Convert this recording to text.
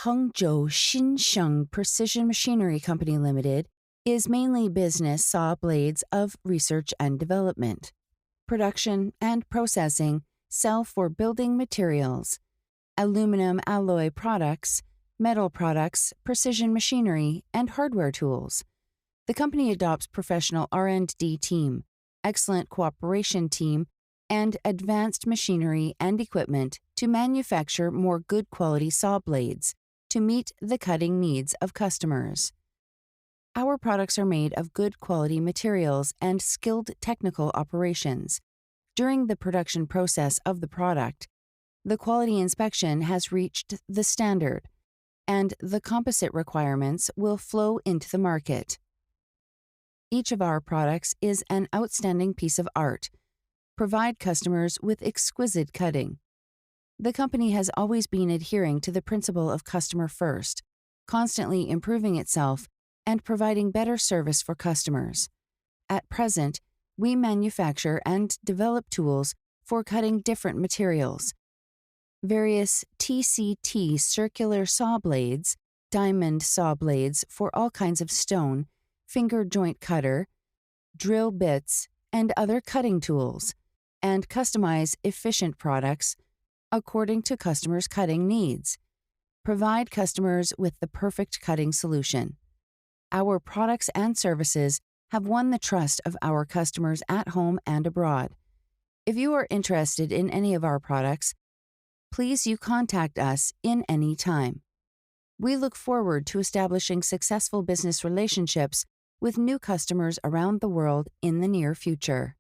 Hangzhou Xinsheng Precision Machinery Company Limited is mainly business saw blades of research and development, production and processing, sell for building materials, aluminum alloy products, metal products, precision machinery, and hardware tools. The company adopts professional R&D team, excellent cooperation team, and advanced machinery and equipment to manufacture more good quality saw blades to meet the cutting needs of customers. Our products are made of good quality materials and skilled technical operations. During the production process of the product, the quality inspection has reached the standard, and the composite requirements will flow into the market. Each of our products is an outstanding piece of art. Provide customers with exquisite cutting. The company has always been adhering to the principle of customer first, constantly improving itself and providing better service for customers. At present, we manufacture and develop tools for cutting different materials. Various TCT circular saw blades, diamond saw blades for all kinds of stone, finger joint cutter, drill bits, and other cutting tools, and customize efficient products according to customers' cutting needs. Provide customers with the perfect cutting solution. Our products and services have won the trust of our customers at home and abroad. If you are interested in any of our products, please you contact us in any time. We look forward to establishing successful business relationships with new customers around the world in the near future.